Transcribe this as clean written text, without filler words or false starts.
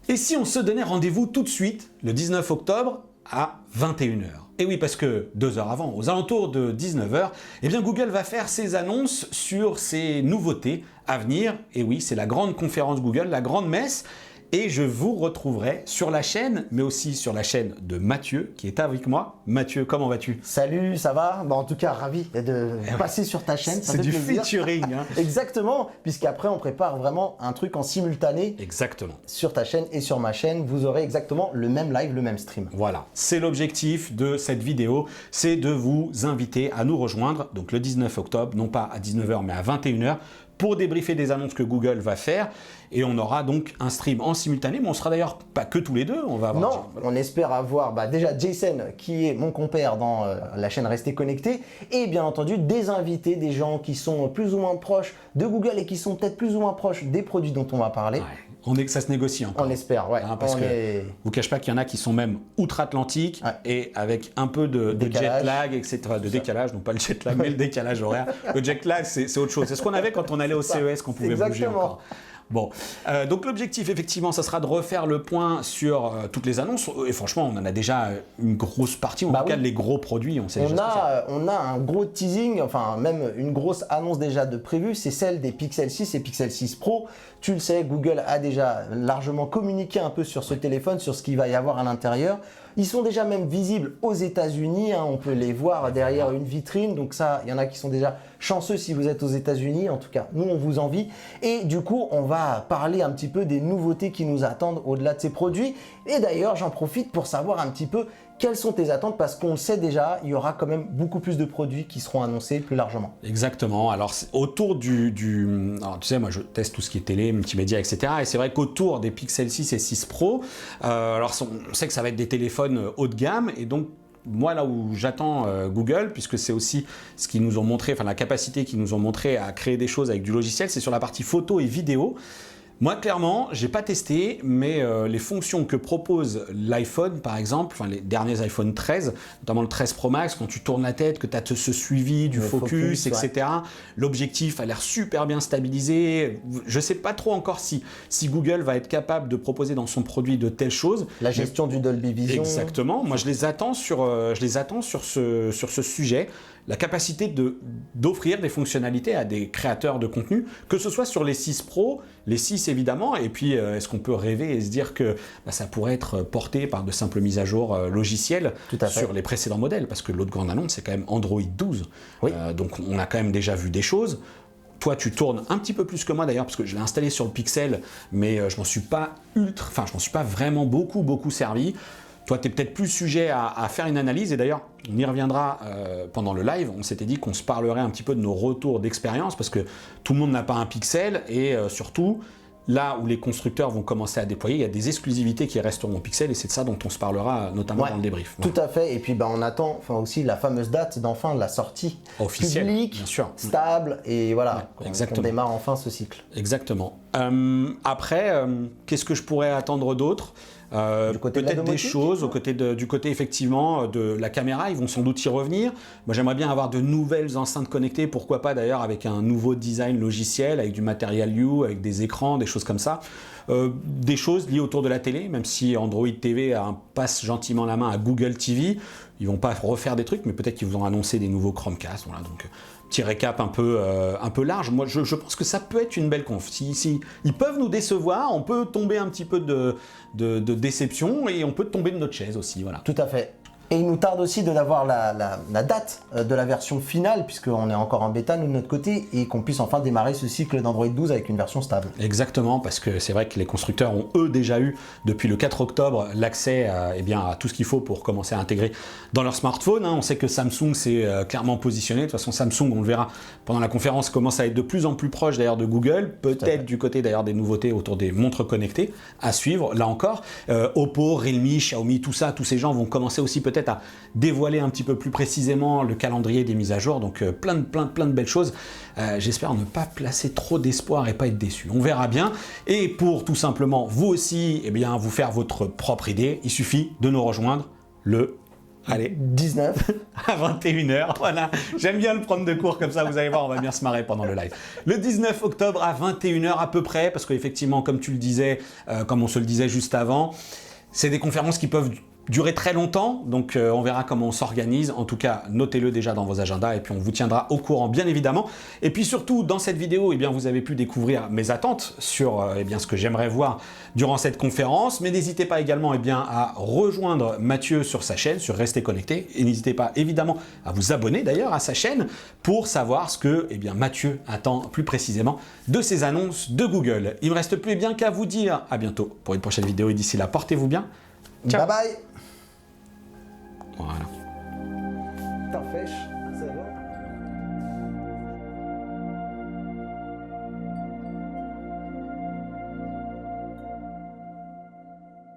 Et si on se donnait rendez-vous tout de suite, le 19 octobre, à 21 h? Et oui, parce que 2 heures avant, aux alentours de 19 h, eh bien Google va faire ses annonces sur ses nouveautés à venir. Et oui, c'est la grande conférence Google, la grande messe. Et je vous retrouverai sur la chaîne, mais aussi sur la chaîne de Mathieu, qui est avec moi. Mathieu, comment vas-tu? Salut, ça va? En tout cas, ravi de passer sur ta chaîne. C'est du featuring. Hein. Exactement, puisqu'après, on prépare vraiment un truc en simultané. Exactement. Sur ta chaîne et sur ma chaîne, vous aurez exactement le même live, le même stream. Voilà, c'est l'objectif de cette vidéo, c'est de vous inviter à nous rejoindre, donc le 19 octobre, non pas à 19 h, mais à 21 h, pour débriefer des annonces que Google va faire. Et on aura donc un stream en simultané, mais on sera d'ailleurs pas que tous les deux. On va avoir non, on espère avoir déjà Jason, qui est mon compère dans la chaîne Restez Connectés, et bien entendu des invités, des gens qui sont plus ou moins proches de Google et qui sont peut-être plus ou moins proches des produits dont on va parler. Ouais. Ça se négocie encore. On espère, ouais. Hein, parce que vous cache pas qu'il y en a qui sont même outre-Atlantique et avec un peu de jet lag, etc. De décalage, non pas le jet lag, mais le décalage horaire. Le jet lag, c'est autre chose. C'est ce qu'on avait quand on allait au CES, qu'on pouvait bouger encore. Bon, donc l'objectif effectivement, ça sera de refaire le point sur toutes les annonces et franchement, on en a déjà une grosse partie, en tout cas les gros produits, on sait déjà on a un gros teasing, enfin même une grosse annonce déjà de prévue, c'est celle des Pixel 6 et Pixel 6 Pro. Tu le sais, Google a déjà largement communiqué un peu sur ce téléphone, sur ce qu'il va y avoir à l'intérieur. Ils sont déjà même visibles aux États-Unis, hein, on peut les voir derrière une vitrine, donc ça, il y en a qui sont déjà chanceux si vous êtes aux États-Unis, en tout cas, nous on vous envie. Et du coup, on va parler un petit peu des nouveautés qui nous attendent au-delà de ces produits. Et d'ailleurs, j'en profite pour savoir un petit peu quelles sont tes attentes, parce qu'on le sait déjà, il y aura quand même beaucoup plus de produits qui seront annoncés plus largement. Exactement. Alors, autour alors, tu sais, moi, je teste tout ce qui est télé, multimédia, etc. Et c'est vrai qu'autour des Pixel 6 et 6 Pro, alors, on sait que ça va être des téléphones haut de gamme. Et donc, moi, là où j'attends Google, puisque c'est aussi ce qu'ils nous ont montré, enfin, la capacité qu'ils nous ont montré à créer des choses avec du logiciel, c'est sur la partie photo et vidéo. Moi, clairement, j'ai pas testé, mais les fonctions que propose l'iPhone, par exemple, enfin les derniers iPhone 13, notamment le 13 Pro Max, quand tu tournes la tête, que tu as ce suivi du focus, etc. Ouais. L'objectif a l'air super bien stabilisé. Je sais pas trop encore si Google va être capable de proposer dans son produit de telles choses. La gestion du Dolby Vision. Exactement. Moi, je les attends sur ce sujet. La capacité d'offrir des fonctionnalités à des créateurs de contenu, que ce soit sur les 6 Pro, les 6 évidemment, et puis est-ce qu'on peut rêver et se dire que ça pourrait être porté par de simples mises à jour logicielles sur les précédents modèles, parce que l'autre grande annonce, c'est quand même Android 12. Oui. Donc on a quand même déjà vu des choses. Toi, tu tournes un petit peu plus que moi d'ailleurs, parce que je l'ai installé sur le Pixel, mais je m'en suis pas vraiment beaucoup servi. Toi, tu es peut-être plus sujet à faire une analyse, et d'ailleurs, on y reviendra pendant le live. On s'était dit qu'on se parlerait un petit peu de nos retours d'expérience, parce que tout le monde n'a pas un Pixel, et surtout, là où les constructeurs vont commencer à déployer, il y a des exclusivités qui resteront au Pixel, et c'est de ça dont on se parlera notamment dans le débrief. Tout à fait, et puis on attend aussi la fameuse date d'enfin de la sortie officielle, publique, bien sûr, stable, et voilà, qu'on démarre enfin ce cycle. Exactement. Après, qu'est-ce que je pourrais attendre d'autre? Peut-être des choses du côté effectivement de la caméra, ils vont sans doute y revenir. Moi, j'aimerais bien avoir de nouvelles enceintes connectées, pourquoi pas d'ailleurs avec un nouveau design logiciel, avec du matériel You, avec des écrans, des choses comme ça. Des choses liées autour de la télé, même si Android TV passe gentiment la main à Google TV. Ils vont pas refaire des trucs, mais peut-être qu'ils vous ont annoncé des nouveaux Chromecast. Voilà, donc petit récap un peu large. Moi, je pense que ça peut être une belle conf. Si ils peuvent nous décevoir, on peut tomber un petit peu de déception, et on peut tomber de notre chaise aussi. Voilà. Tout à fait. Et il nous tarde aussi d'avoir la date de la version finale, puisqu'on est encore en bêta, nous, de notre côté, et qu'on puisse enfin démarrer ce cycle d'Android 12 avec une version stable. Exactement, parce que c'est vrai que les constructeurs ont, eux, déjà eu, depuis le 4 octobre, l'accès à tout ce qu'il faut pour commencer à intégrer dans leur smartphone. On sait que Samsung s'est clairement positionné. De toute façon, Samsung, on le verra pendant la conférence, commence à être de plus en plus proche d'ailleurs de Google, peut-être du côté d'ailleurs des nouveautés autour des montres connectées, à suivre, là encore. Oppo, Realme, Xiaomi, tout ça, tous ces gens vont commencer aussi peut-être à dévoiler un petit peu plus précisément le calendrier des mises à jour, donc plein de belles choses. J'espère ne pas placer trop d'espoir et pas être déçu. On verra bien. Et pour tout simplement vous aussi, vous faire votre propre idée, il suffit de nous rejoindre le Allez. 19. À 21h, voilà. J'aime bien le prendre de court comme ça, vous allez voir, on va bien se marrer pendant le live. Le 19 octobre à 21h à peu près, parce qu'effectivement, comme tu le disais, comme on se le disait juste avant, c'est des conférences qui peuvent durer très longtemps, donc on verra comment on s'organise. En tout cas, notez-le déjà dans vos agendas et puis on vous tiendra au courant, bien évidemment. Et puis surtout, dans cette vidéo, eh bien, vous avez pu découvrir mes attentes sur eh bien, ce que j'aimerais voir durant cette conférence. Mais n'hésitez pas également eh bien, à rejoindre Mathieu sur sa chaîne, sur Restez Connecté. Et n'hésitez pas évidemment à vous abonner d'ailleurs à sa chaîne pour savoir ce que eh bien, Mathieu attend plus précisément de ces annonces de Google. Il ne me reste plus eh bien qu'à vous dire à bientôt pour une prochaine vidéo et d'ici là, portez-vous bien. Ciao. Bye bye. Voilà. T'en fèche.